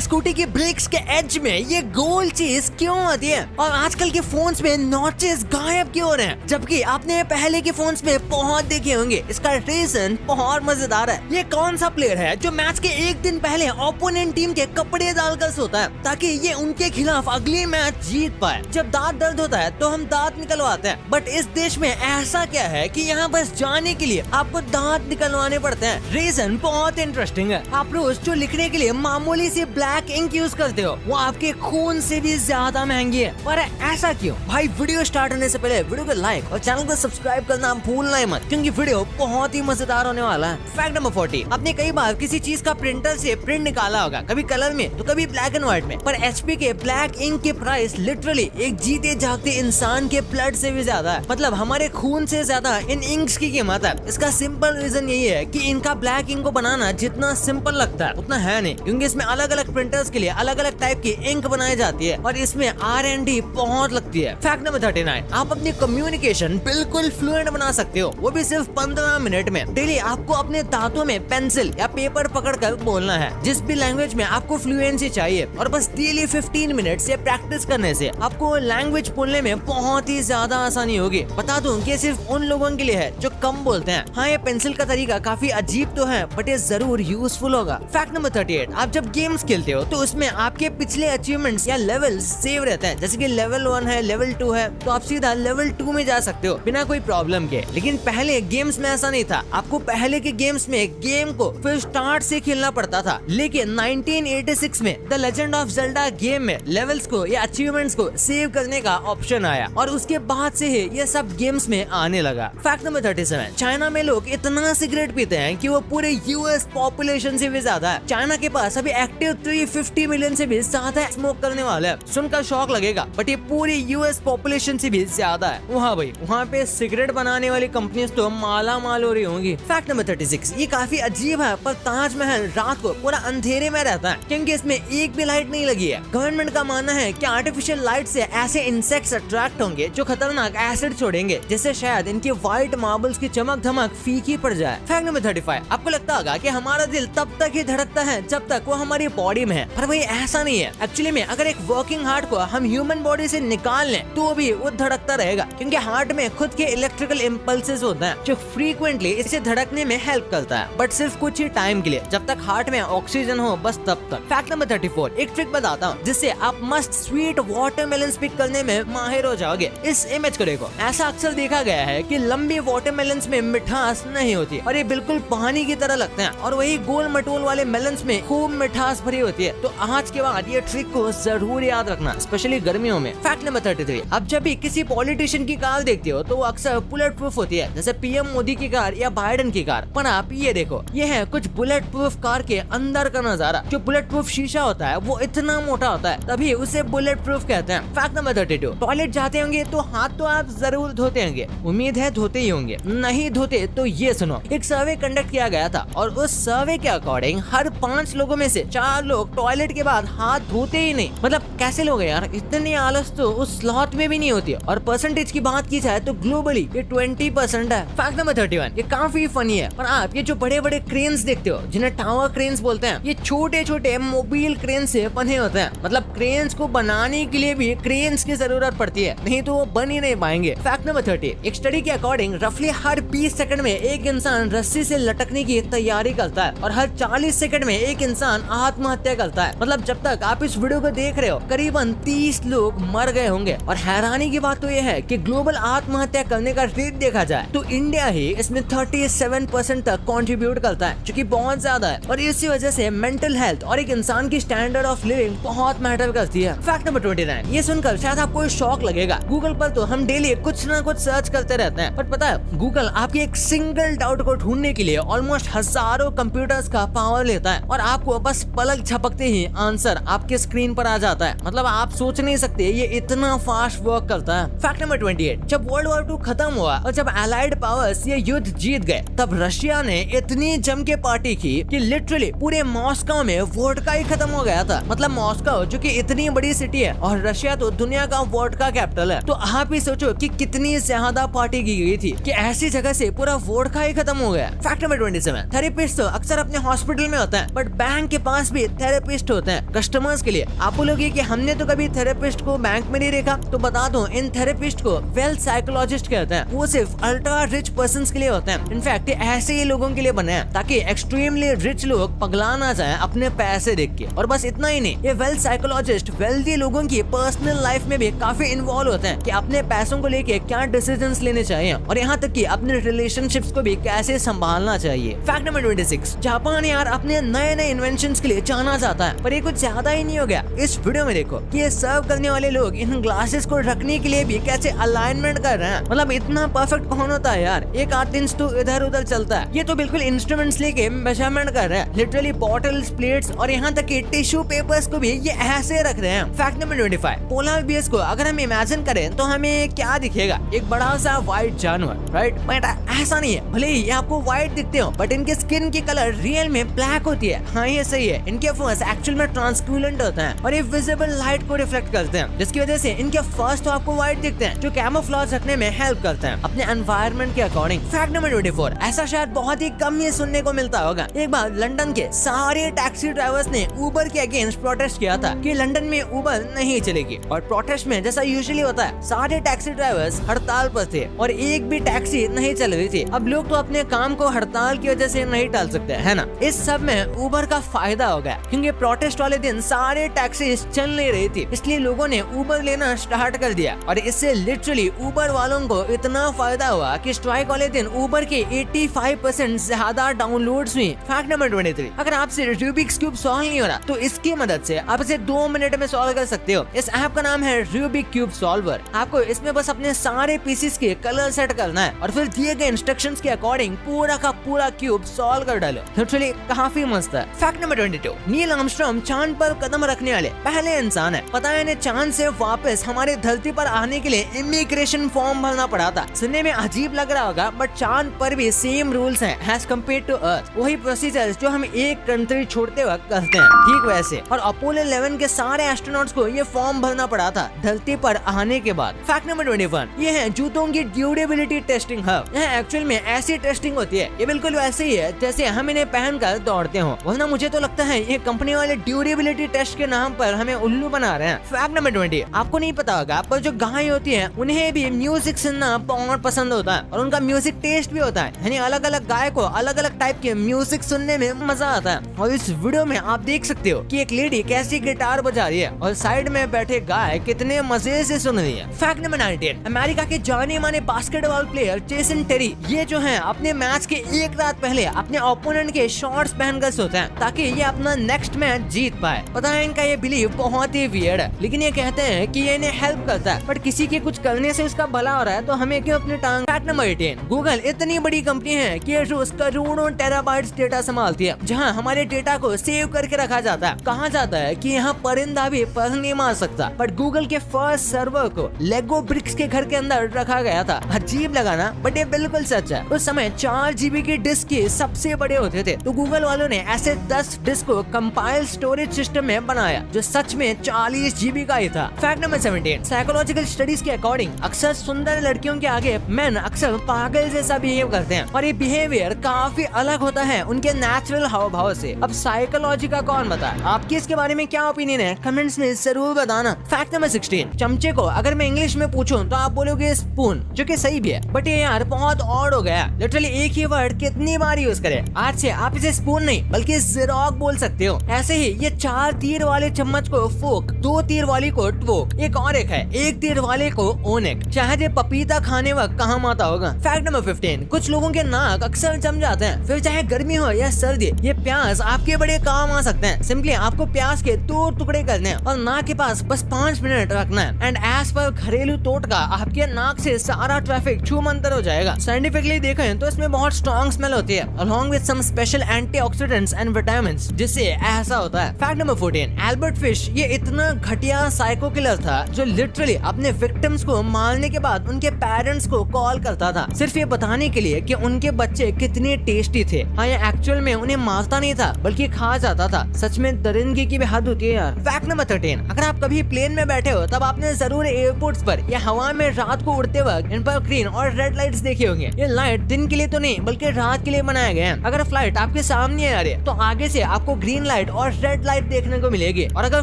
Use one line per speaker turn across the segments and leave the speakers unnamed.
Scooty की breaks के as में ये गोल चीज क्यों आती है और आजकल के फोन्स में नॉचेस गायब क्यों हो रहे हैं, जबकि आपने पहले के फोन्स में बहुत देखे होंगे। इसका रीजन बहुत मजेदार है। ये कौन सा प्लेयर है जो मैच के एक दिन पहले ओपोनेंट टीम के कपड़े डालकर सोता है ताकि ये उनके खिलाफ अगली मैच जीत पाए। जब दांत दर्द होता है तो हम दांत निकलवाते हैं, बट इस देश में ऐसा क्या है कि यहाँ बस जाने के लिए आपको दांत निकलवाने पड़ते हैं। रीजन बहुत इंटरेस्टिंग है। आप रोज जो लिखने के लिए मामूली सी ब्लैक इंक यूज करते हो वो आपके खून से भी ज्यादा महंगी है। पर ऐसा क्यों? भाई वीडियो स्टार्ट होने से पहले वीडियो को लाइक और चैनल को सब्सक्राइब करना भूलना ही मत, क्योंकि वीडियो बहुत ही मजेदार होने वाला है। Fact number 40। आपने कई बार किसी चीज का प्रिंटर से प्रिंट निकाला होगा, कभी कलर में तो कभी ब्लैक एंड व्हाइट में, पर एचपी के ब्लैक इंक की प्राइस लिटरली एक जीते जागते इंसान के ब्लड से भी ज्यादा है। मतलब हमारे खून से ज्यादा इन इंक्स की कीमत है। इसका सिंपल रीजन यही है कि इनका ब्लैक इंक को बनाना जितना सिंपल लगता है उतना है नहीं, क्योंकि इसमें अलग अलग प्रिंटर्स के लिए अलग अलग टाइप की इंक बनाई जाती है और इसमें R&D बहुत लगती है। Fact number 39। आप अपनी कम्युनिकेशन बिल्कुल फ्लुएंट बना सकते हो, वो भी सिर्फ 15 मिनट में। डेली आपको अपने दांतों में पेंसिल या पेपर पकड़कर बोलना है जिस भी लैंग्वेज में आपको फ्लुएंसी चाहिए, और बस डेली 15 मिनट से प्रैक्टिस करने से आपको लैंग्वेज बोलने में बहुत ही ज्यादा आसानी होगी। बता दूं कि सिर्फ उन लोगों के लिए है जो कम बोलते हैं। हाँ, ये पेंसिल का तरीका काफी अजीब तो है, बट ये जरूर यूजफुल होगा। Fact number 38। आप जब गेम्स खेलते हो तो उसमें आपके पिछले अचीवमेंट्स या लेवल्स सेव रहते हैं। जैसे कि लेवल 1 है, लेवल 2 है, तो आप सीधा लेवल 2 में जा सकते हो बिना कोई प्रॉब्लम के। लेकिन पहले गेम्स में ऐसा नहीं था। आपको पहले के गेम्स में गेम को फिर स्टार्ट से खेलना पड़ता था। लेकिन 1986 में the legend of Zelda game में लेवल्स को या अचीवमेंट्स को सेव करने का ऑप्शन आया और उसके बाद से ही ये सब गेम्स में आने लगा। Fact number 37। चाइना में लोग इतना सिगरेट पीते हैं कि वो पूरे यूएस पॉपुलेशन से भी ज्यादा है। चाइना के पास अभी एक्टिव 350 मिलियन से भी ज्यादा स्मोक करने वाले हैं। सुनकर शौक लगेगा, बट ये पूरी यूएस पॉपुलेशन से भी ज्यादा है। वहाँ भाई वहाँ पे सिगरेट बनाने वाली कंपनीज तो माला माल हो रही होंगी। Fact number 36। ये काफी अजीब है, पर ताजमहल रात को पूरा अंधेरे में रहता है क्योंकि इसमें एक भी लाइट नहीं लगी है। गवर्नमेंट का मानना है कि आर्टिफिशियल लाइट से ऐसे इंसेक्ट्स अट्रैक्ट होंगे जो खतरनाक एसिड छोड़ेंगे, जिससे शायद इनकी व्हाइट मार्बल्स की चमक धमक फीकी पड़ जाए। Fact number 35। आपको लगता होगा कि हमारा दिल तब तक ही धड़कता है जब तक वो हमारी बॉडी में है, पर वही ऐसा नहीं है। एक्चुअली में अगर एक वर्किंग हार्ट को हम ह्यूमन बॉडी से निकाल लें तो भी वो धड़कता रहेगा, क्योंकि हार्ट में खुद के इलेक्ट्रिकल इम्पल्सेस होते हैं जो फ्रीक्वेंटली इसे धड़कने में हेल्प करता है, बट सिर्फ कुछ ही टाइम के लिए, जब तक हार्ट में ऑक्सीजन हो, बस तब तक। Fact number 34। एक ट्रिक बताता हूँ जिससे आप मस्त स्वीट वाटरमेलन पिक करने में माहिर हो जाओगे। इस इमेज को देखो। ऐसा अक्सर देखा गया है कि लंबी वाटरमेलन्स में मिठास नहीं होती और ये बिल्कुल पानी की तरह लगते हैं, और वही गोल मटोल वाले मेलन्स में खूब मिठास भरी होती है। तो आज के बाद ये ट्रिक को जरूर याद रखना, स्पेशली गर्मियों में। Fact number 33। अब जब भी किसी पॉलिटिशियन की कार देखते हो तो वो अक्सर बुलेट प्रूफ होती है, जैसे पीएम मोदी की कार या बाइडेन की कार। पर आप ये देखो, ये है कुछ बुलेट प्रूफ कार के अंदर का नजारा। जो बुलेट प्रूफ शीशा होता है वो इतना मोटा होता है, तभी उसे बुलेट प्रूफ कहते हैं। Fact number 32। टॉयलेट जाते होंगे तो हाथ तो आप जरूर धोते होंगे, उम्मीद है धोते ही होंगे। नहीं धोते तो ये सुनो, एक सर्वे कंडक्ट किया गया था और उस सर्वे के अकॉर्डिंग हर 5 लोगों में से 4 लोग टॉयलेट के बाद हाथ धोते ही नहीं। मतलब कैसे लोग हैं यार, इतनी आलस तो उस स्लॉट में भी नहीं होती। और परसेंटेज की बात की जाए तो ग्लोबली ये 20% है। Fact number 31। ये काफी फनी है, पर आप ये जो बड़े बड़े क्रेन्स देखते हो जिन्हें टावर क्रेन्स बोलते हैं, ये छोटे छोटे मोबाइल क्रेन से बने होते हैं। मतलब क्रेन्स को बनाने के लिए भी क्रेन्स की जरूरत पड़ती है, नहीं तो वो बन ही नहीं पाएंगे। Fact number 30। एक स्टडी के अकॉर्डिंग रफली हर 20 सेकंड में एक इंसान रस्सी से लटकने की तैयारी करता है और हर 40 सेकंड में एक इंसान आत्महत्या करता है। मतलब जब तक आप इस वीडियो को देख रहे हो करीबन 30 लोग मर गए होंगे। और हैरानी की बात तो यह है कि ग्लोबल आत्महत्या करने का रेट देखा जाए तो इंडिया ही इसमें 37% तक कंट्रीब्यूट करता है, जो कि बहुत ज्यादा है। और इसी वजह से मेंटल हेल्थ और एक इंसान की स्टैंडर्ड ऑफ लिविंग बहुत मैटर करती है। Fact number 29। ये सुनकर शायद आपको शॉक लगेगा। गूगल पर तो हम डेली कुछ ना कुछ सर्च करते रहते हैं, पर पता है गूगल आपके एक सिंगल डाउट को ढूंढने के लिए ऑलमोस्ट हजारों कंप्यूटर्स का पावर लेता है और आपको बस पलक झपकते ही आंसर आपके स्क्रीन पर आ जाता है। मतलब आप सोच नहीं सकते ये इतना फास्ट वर्क करता है। Fact number 28। जब वर्ल्ड वॉर 2 खत्म हुआ और जब अलाइड पावर्स ये युद्ध जीत गए, तब रशिया ने इतनी जम के पार्टी की कि लिटरली पूरे मॉस्को में वोडका ही खत्म हो गया था। मतलब मॉस्को जो कि इतनी बड़ी सिटी है और रशिया तो दुनिया का वोडका कैपिटल है, तो आप ही सोचो कि कितनी ज्यादा पार्टी की गई थी कि ऐसी जगह से पूरा वोडका ही खत्म हो गया। Fact number 27। थेरेपिस्ट तो अक्सर अपने हॉस्पिटल में होता है, बट बैंक के पास भी थेरेपिस्ट होते हैं कस्टमर्स के लिए। आप बोलोगे कि हमने तो कभी थेरेपिस्ट को बैंक में नहीं देखा, तो बता दूं इन थेरेपिस्ट को वेल्थ साइकोलॉजिस्ट कहते हैं। वो सिर्फ अल्ट्रा रिच पर्संस के लिए होते हैं। इनफैक्ट ऐसे ही लोगों के लिए बने हैं ताकि एक्सट्रीमली रिच लोग पगला ना जाए अपने पैसे देख के। और बस इतना ही नहीं, ये वेल्थ साइकोलॉजिस्ट वेल्दी लोगों की पर्सनल लाइफ में भी काफी इन्वॉल्व होते हैं कि अपने पैसों को लेके क्या डिसीजंस लेने चाहिए और यहाँ तक कि अपने रिलेशनशिप्स को भी कैसे संभालना चाहिए। फैक्ट नंबर 26, जापान यार अपने नए नए इन्वेंशंस के लिए जाना जाता है, पर ये कुछ ज्यादा ही नहीं हो गया। इस वीडियो में देखो कि ये सर्व करने वाले लोग इन ग्लासेस को रखने के लिए भी कैसे अलाइनमेंट कर रहे हैं। मतलब इतना परफेक्ट कौन होता है यार। एक आर्टिस्ट तो इधर उधर चलता है, ये तो बिल्कुल इंस्ट्रूमेंट्स लेके मेजरमेंट कर रहे हैं। लिटरली बॉटल्स, प्लेट्स और यहाँ तक कि टिश्यू पेपर्स को भी ये ऐसे रख रहे हैं। फैक्ट नंबर 25, पोलर बियर्स को अगर हम इमेजिन करें तो हमें क्या दिखेगा? एक बड़ा सा व्हाइट जानवर, राइट? बट ऐसा नहीं है, भले ही ये आपको व्हाइट दिखते हो बट इनके स्किन की कलर रियल में ब्लैक होती है। हाँ ये सही है, इनके फर्स एक्चुअल में ट्रांसपेरेंट होते हैं और ये विजिबल लाइट को रिफ्लेक्ट करते हैं, जिसकी वजह से इनके फर्स तो आपको व्हाइट दिखते हैं, जो कैमोफ्लेज रखने में हेल्प करते हैं अपने एनवायरनमेंट के अकॉर्डिंग। फैक्ट नंबर 24, ऐसा शायद बहुत ही कम ये सुनने को मिलता होगा। एक बार लंदन के सारे टैक्सी ड्राइवर्स ने उबर के अगेंस्ट प्रोटेस्ट किया था कि लंदन में उबर नहीं चलेगी। और प्रोटेस्ट में जैसा यूजुअली होता है, सारे टैक्सी ड्राइवर्स हड़ताल पर थे और एक भी टैक्सी नहीं चल रही थी। अब लोग तो अपने काम को हड़ताल की वजह से नहीं टाल सकते, है ना? इस सब में उबर का फायदा हो गया, क्योंकि प्रोटेस्ट वाले दिन सारे टैक्सी चल नहीं रही थी, इसलिए लोगों ने उबर लेना स्टार्ट कर दिया और इससे लिटरली उबर वालों को इतना फायदा हुआ कि स्ट्राइक वाले दिन उबर के 85% ज्यादा डाउनलोड्स हुई। फैक्ट नंबर 23, अगर आपसे रूबिक्स क्यूब सॉल्व नहीं हो रहा तो इसकी मदद से आप इसे 2 मिनट में सॉल्व कर सकते हो। इस ऐप का नाम है रूबिक क्यूब सॉल्वर। आपको इसमें बस अपने सारे पीसेस के कलर सेट करना है और फिर दिए गए इंस्ट्रक्शंस के अकॉर्डिंग पूरा का पूरा क्यूब सॉल्व कर डालो। लिटरली काफी मस्त है। फैक्ट नंबर 22, नील आर्मस्ट्रांग चांद पर कदम रखने वाले पहले इंसान है। पता है इन्हें चांद से वापस हमारे धरती पर आने के लिए इमिग्रेशन फॉर्म भरना पड़ा था। सुनने में अजीब लग रहा होगा बट चांद पर भी सेम रूल्स हैं एज कम्पेयर टू अर्थ। वही प्रोसीजर्स जो हम एक कंट्री छोड़ते वक्त करते हैं, ठीक वैसे। और अपोलो 11 के सारे एस्ट्रोनॉट्स को ये फॉर्म भरना पड़ा था धरती पर आने के बाद। फैक्ट नंबर 21, ये है जूतों की ड्यूरेबिलिटी टेस्टिंग हब। यह एक्चुअल में ऐसी टेस्टिंग होती है, ये बिल्कुल वैसे ही है जैसे हम इन्हें पहनकर दौड़ते हो। वरना मुझे तो लगता है ये कंपनी वाले ड्यूरेबिलिटी टेस्ट के नाम पर हमें उल्लू बना रहे हैं। फैक्ट नंबर 20, आपको नहीं पता होगा पर जो गाय होती है उन्हें भी म्यूजिक सुनना बहुत पसंद होता है और उनका म्यूजिक टेस्ट भी होता है, यानी अलग अलग गाय को अलग अलग टाइप के म्यूजिक सुनने में मजा आता है। और इस वीडियो में आप देख सकते हो कि एक लेडी कैसी गिटार बजा रही है और साइड में बैठे गाय कितने मजे से सुन रही है। फैक्ट नंबर 19, अमेरिका के जाने माने बास्केटबॉल प्लेयर जेसन टेरी, ये जो है अपने मैच के एक रात पहले अपने ओपोनेंट के शॉर्ट्स पहनकर सोते हैं ताकि ये अपना नेक्स्ट मैच जीत पाए। पता है इनका ये बिलीव बहुत ही वियर्ड है, लेकिन ये कहते हैं कि ये इन्हें हेल्प करता है, बट किसी के कुछ करने से उसका भला हो रहा है तो हमें क्यों अपनी टांग। फैक्ट नंबर 18, गूगल इतनी बड़ी कंपनी है कि ये रोज करोड़ों टेराबाइट्स डेटा संभालती है, जहां हमारे डेटा को सेव करके रखा जाता है। कहा जाता है कि यहाँ परिंदा भी पर नहीं मार सकता, बट गूगल के फर्स्ट सर्वर को लेगो ब्रिक्स के घर के अंदर रखा गया था। अजीब लगा ना, बट ये बिल्कुल सच है। उस समय 4 GB की डिस्क के सबसे बड़े होते थे, तो गूगल वालों ने ऐसे 10 डिस्क को कंपाइल स्टोरेज सिस्टम में बनाया जो सच में 40 GB का ही था। फैक्ट नंबर 17, साइकोलॉजिकल स्टडीज के अकॉर्डिंग अक्सर सुंदर लड़कियों के आगे मेन अक्सर पागल जैसा बिहेव करते हैं और ये बिहेवियर काफी अलग होता है उनके नेचुरल हाव भाव से। अब साइकोलॉजी का कौन बताए, आपकी इसके बारे में क्या ओपिनियन है कमेंट्स में जरूर बताना। फैक्ट नंबर 16, चमचे को अगर मैं इंग्लिश में पूछूं तो आप बोलोगे स्पून, जो कि सही भी है, बट ये यार बहुत ऑड हो गया। लिटरली एक ही वर्ड कितनी बार यूज करें। आज से आप इसे स्पून नहीं बल्कि ज़िरोक बोल सकते हो। ऐसे ही ये 4 तीर वाले चम्मच को फोक, 2 तीर वाली को ट्वोक, एक और एक है 1 तीर वाले को ओनेक। चाहे पपीता खाने वक्त काम आता होगा। फैक्ट नंबर 15, कुछ लोगों के नाक अक्सर जम जाते हैं, फिर चाहे गर्मी हो या सर्दी। ये प्याज आपके बड़े काम आ सकते हैं। सिंपली आपको प्याज के 2 टुकड़े करने हैं और नाक के पास बस 5 मिनट रखना है एंड एज पर घरेलू टोटका आपके नाक से सारा ट्रैफिक छूमंतर हो जाएगा। साइंटिफिकली देखें तो इसमें बहुत स्ट्रॉन्ग स्मेल होती है along with some special antioxidants and vitamins, जिससे ऐसा होता है। फैक्ट नंबर 14, एल्बर्ट फिश ये इतना घटिया साइको किलर था जो लिटरली अपने विक्टिम्स को मारने के बाद उनके पेरेंट्स को कॉल करता था, सिर्फ ये बताने के लिए कि उनके बच्चे कितने टेस्टी थे। हाँ, ये एक्चुअल में उन्हें मारता नहीं था बल्कि खा जाता था। सच में दरिंदगी की भी हद होती है यार। फैक्ट नंबर 13, अगर आप कभी प्लेन में बैठे हो तब आपने जरूर एयरपोर्ट्स पर या हवा में रात को उड़ते वक्त इन पर ग्रीन और रेड लाइट्स देखे होंगे। ये लाइट दिन के लिए तो नहीं बल्कि रात के लिए बनाए गए हैं। अगर फ्लाइट आपके सामने आ रही है तो आगे से आपको ग्रीन लाइट लाइट और रेड लाइट देखने को मिलेगी। और अगर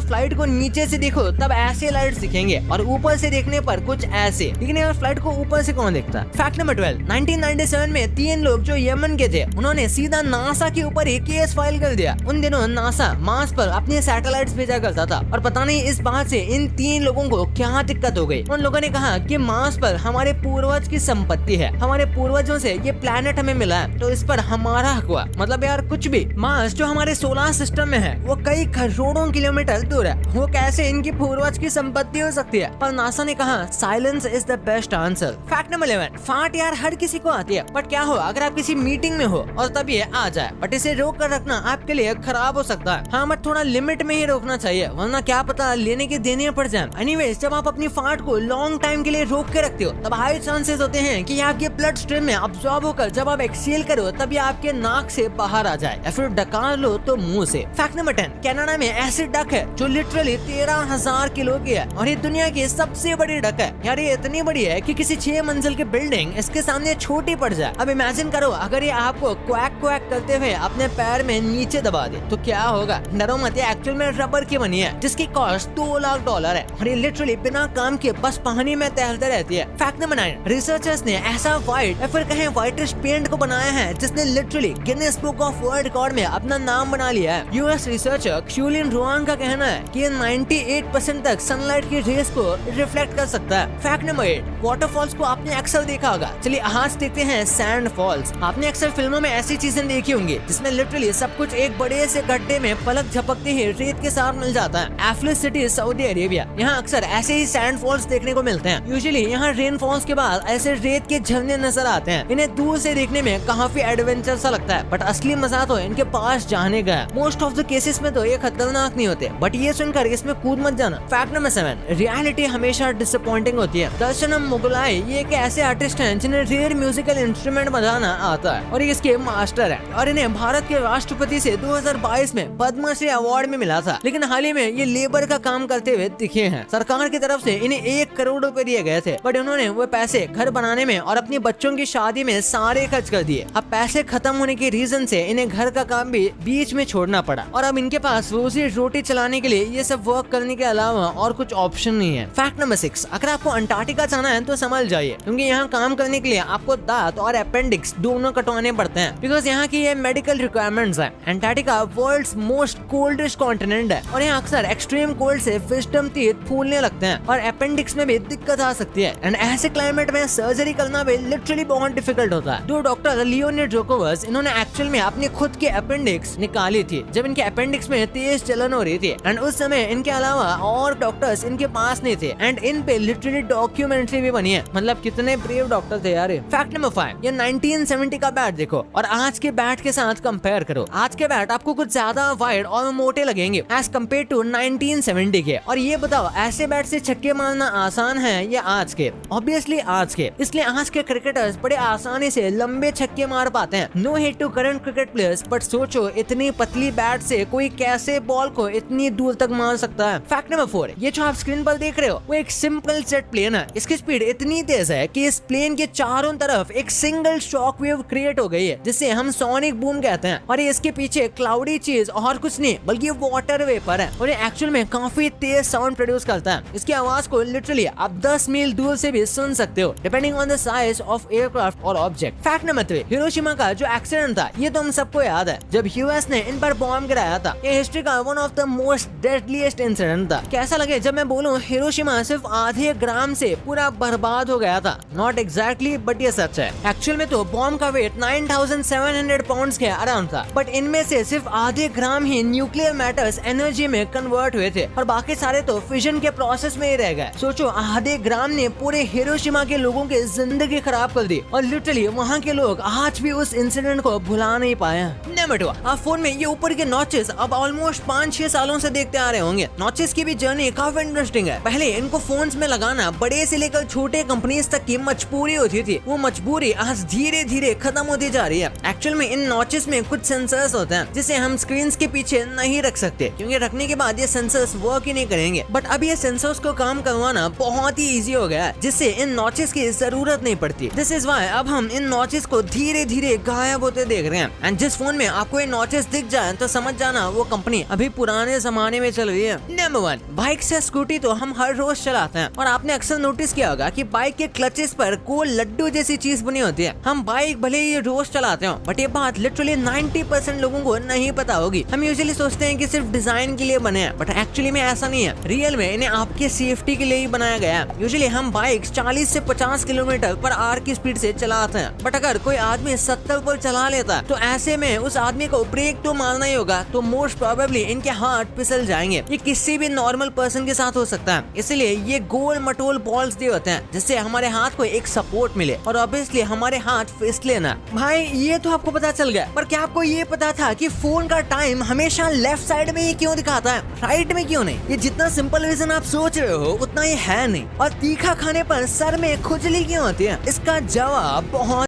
फ्लाइट को नीचे से देखो तब ऐसे लाइट दिखेंगे और ऊपर से देखने पर कुछ ऐसे। लेकिन यार फ्लाइट को ऊपर से कौन देखता है? फैक्ट नंबर 12, 1997 में 3 लोग जो यमन के थे उन्होंने सीधा नासा के ऊपर ही केस फाइल कर दिया। उन दिनों नासा मार्स पर अपने सैटेलाइट्स भेजा करता था और पता नहीं इस बात से इन 3 लोगों को क्या दिक्कत हो गई। उन लोगों ने कहा कि मार्स पर हमारे पूर्वज की संपत्ति है, हमारे पूर्वजों से ये प्लेनेट हमें मिला है, तो इस पर हमारा हक हुआ। मतलब यार कुछ भी। मार्स जो हमारे सोलर सिस्टम में है वो कई करोड़ों किलोमीटर दूर है, वो कैसे इनकी पूर्वज की संपत्ति हो सकती है? पर नासा ने कहा silence is the best answer. Fact number 11, फाट यार हर किसी को आती है, बट क्या हो अगर आप किसी मीटिंग में हो और तब ये आ जाए, बट इसे रोक कर रखना आपके लिए खराब हो सकता है। हाँ बट थोड़ा लिमिट में ही रोकना चाहिए, वरना क्या पता लेने के देने पड़ जाए। एनीवेज जब आप अपनी फाट को लॉन्ग टाइम के लिए रोक के रखते हो तब हाई चांसेस होते हैं कि आपके ब्लड स्ट्रीम में अब्सॉर्ब होकर जब आप एक्सेल करो तब ये आपके नाक से बाहर आ जाए या फिर डकार लो तो मुंह से। फैक्ट नंबर 10, कनाडा में ऐसी डक है जो लिटरली 13,000 किलो की है और ये दुनिया की सबसे बड़ी डक है। यार ये इतनी बड़ी है कि किसी 6 मंजिल की बिल्डिंग इसके सामने छोटी पड़ जाए। अब इमेजिन करो अगर ये आपको क्वैक क्वैक करते हुए अपने पैर में नीचे दबा दे तो क्या होगा? डरो मत, ये एक्चुअल में रबर की बनी है जिसकी कॉस्ट $2 लाख है और ये लिटरली बिना काम के बस पानी में तैरते रहती है। फैक्ट नंबर 9, रिसर्चर्स ने ऐसा व्हाइट या फिर कहें व्हाइटिश पेंट को बनाया है जिसने literally Guinness book of world record में अपना नाम बना लिया है। यूएस रिसर्चर क्यूलिन रुआंग का कहना है कि ये 98% तक सनलाइट की रेस को रिफ्लेक्ट कर सकता है। फैक्ट नंबर 8, वाटरफॉल्स को आपने अक्सर देखा होगा। चलिए आज देखते हैं सैंड फॉल्स। आपने अक्सर फिल्मों में ऐसी चीजें देखी होंगी जिसमें लिटरली सब कुछ एक बड़े से गड्ढे में पलक झपकते ही रेत के साथ मिल जाता है। एफ्लिस सिटी सऊदी अरेबिया, यहाँ अक्सर ऐसे ही सैंड फॉल्स देखने को मिलते हैं। यूजुअली यहाँ रेन फॉल्स के बाद ऐसे रेत के झरने नजर आते हैं। इन्हें दूर से देखने में काफी एडवेंचर सा लगता है, बट असली मजा तो इनके पास जाने का है। मोस्ट ऑफ द केसेस में तो ये खतरनाक नहीं होते, बट ये सुनकर इसमें कूद मत जाना। फैक्ट नंबर 7, रियलिटी हमेशा डिसअपॉइंटिंग होती है। दर्शनम मुगलाई ये एक ऐसे आर्टिस्ट हैं जिन्हें रेयर म्यूजिकल इंस्ट्रूमेंट बजाना आता है और ये इसके मास्टर है और इन्हें भारत के राष्ट्रपति से 2022 में पद्मश्री अवार्ड में मिला था। लेकिन हाल ही में ये लेबर का काम करते हुए दिखे हैं। सरकार की तरफ से इन्हें 1 करोड़ रुपए दिए गए थे, बट उन्होंने वो पैसे घर बनाने में और अपनी बच्चों की शादी में सारे खर्च कर दिए। अब पैसे खत्म होने के रीजन से इन्हें घर का काम भी बीच में छोड़ना पड़ा और अब इनके पास रोजी रोटी चलाने के लिए ये सब वर्क करने के अलावा और कुछ ऑप्शन नहीं है। फैक्ट नंबर 6, अगर आपको अंटार्कटिका जाना है तो समझ जाइए, क्योंकि यहाँ काम करने के लिए आपको दांत और अपेंडिक्स दोनों कटवाने पड़ते हैं, बिकॉज यहाँ की ये मेडिकल रिक्वायरमेंट्स है। Antarctica world's most coldest continent है और यहाँ अक्सर एक्सट्रीम कोल्ड से विजडम टीथ फूलने लगते हैं और अपेंडिक्स में भी दिक्कत आ सकती है। एंड ऐसे क्लाइमेट में सर्जरी करना भी लिटरली बहुत डिफिकल्ट होता है। जो डॉक्टर लियोनिड जोकोविच इन्होंने एक्चुअल में अपनी खुद की अपेंडिक्स निकाली थी जब इनके अपेंडिक्स में तेज जलन हो रही थी एंड उस समय इनके अलावा और डॉक्टर्स इनके पास नहीं थे एंड इन पे लिटरली डॉक्यूमेंट्री भी बनी है। मतलब कितने ब्रेव डॉक्टर थे यार। फैक्ट नंबर 5, ये 1970 का बैट देखो और आज के बैट के साथ कंपेयर करो। आज के बैट आपको कुछ ज्यादा वाइड और मोटे लगेंगे एज कम्पेयर टू 1970 के। और ये बताओ ऐसे बैट से छक्के मारना आसान है या आज के? ऑब्वियसली आज के। इसलिए आज के क्रिकेटर्स बड़े आसानी से लंबे छक्के मार पाते हैं। No hit to current cricket players, but सोचो इतनी पतली बैट से कोई कैसे बॉल को इतनी दूर तक मार सकता है। फैक्ट नंबर 4, ये जो आप स्क्रीन पर देख रहे हो वो एक सिंपल जेट प्लेन है। इसकी स्पीड इतनी तेज है कि इस प्लेन के चारों तरफ एक सिंगल शॉक वेव क्रिएट हो गई है जिसे हम सोनिक बूम कहते हैं। और ये इसके पीछे क्लाउडी चीज और कुछ नहीं बल्कि वाटर वेपर है और ये एक्चुअल में काफी तेज साउंड प्रोड्यूस करता है। इसकी आवाज को लिटरली आप 10 मील दूर से भी सुन सकते हो depending on the size of aircraft और ऑब्जेक्ट। फैक्ट नंबर 3, हिरोशिमा का जो एक्सीडेंट था ये तो हम सबको याद है जब यूएस ने इन पर बॉम्ब गिराया था। ये हिस्ट्री का one of the most deadliest incident था। कैसा लगे जब मैं बोलूं हिरोशिमा सिर्फ आधे ग्राम से पूरा बर्बाद हो गया था? नॉट एग्जैक्टली, बट ये सच है। एक्चुअल में तो बॉम्ब का वेट 9700 पाउंड्स के अराउंड था, बट इनमें से सिर्फ आधे ग्राम ही न्यूक्लियर मैटर्स एनर्जी में कन्वर्ट हुए थे और बाकी सारे तो फिजन के प्रोसेस में ही रह गए। सोचो आधे ग्राम ने पूरे हिरोशिमा के लोगों की जिंदगी खराब कर दी और लिटरली वहाँ के लोग आज भी उस इंसिडेंट को भुला नहीं पाए। नंबर 2, आप फोन में ये ऊपर के नॉचेस अब ऑलमोस्ट 5-6 सालों से देखते आ रहे होंगे। नॉचेस की भी जर्नी काफी इंटरेस्टिंग है। पहले इनको फोन्स में लगाना बड़े से लेकर छोटे कंपनीज तक की मजबूरी होती थी। वो मजबूरी आज धीरे धीरे खत्म होती जा रही है। एक्चुअल एक्चुअल में इन नॉचेस में कुछ सेंसर्स होते हैं जिसे हम स्क्रीन के पीछे नहीं रख सकते, क्योंकि रखने के बाद ये सेंसर्स वर्क ही नहीं करेंगे। बट अब ये सेंसर्स को काम करवाना बहुत ही इजी हो गया है, जिससे इन नॉचेस की जरूरत नहीं पड़ती। दिस इज वाई अब हम इन नॉचेस को धीरे धीरे गायब होते देख रहे हैं। एंड जिस फोन में आपको ये नॉचेस दिख जाए तो समझ जाना वो कंपनी अभी पुराने जमाने में चल रही है। नंबर 1, बाइक से स्कूटी तो हम हर रोज चलाते हैं और आपने अक्सर नोटिस किया होगा कि बाइक के क्लचेस पर गोल लड्डू जैसी चीज बनी होती है। हम बाइक भले ही रोज चलाते हो, बट ये बात लिटरली 90% लोगों को नहीं पता होगी। हम यूजुअली सोचते हैं कि सिर्फ डिजाइन के लिए बने हैं, बट एक्चुअली में ऐसा नहीं है। रियल में इन्हें आपके सेफ्टी के लिए ही बनाया गया है। यूजुअली हम बाइक 40 से 50 किलोमीटर पर आवर की स्पीड से चलाते हैं, बट अगर कोई आदमी 70 पर चला लेता है तो ऐसे में उस आदमी को ब्रेक तो मारना ही होगा, तो मोस्ट प्रोबेबली इनके हाथ फिसल जाएंगे। ये किसी भी नॉर्मल पर्सन के साथ हो सकता है, इसलिए ये गोल मटोल बॉल्स दिए होते हैं जिससे हमारे हाथ को एक सपोर्ट मिले और ऑब्वियसली हमारे हाथ फिसले ना। भाई ये तो आपको पता चल गया, पर क्या आपको ये पता था कि फोन का टाइम हमेशा लेफ्ट साइड में ही क्यों दिखाता है, राइट में क्यों नहीं? ये जितना सिंपल रीजन आप सोच रहे हो उतना ये है नहीं। और तीखा खाने पर सर में खुजली क्यों होती है? इसका जवाब बहुत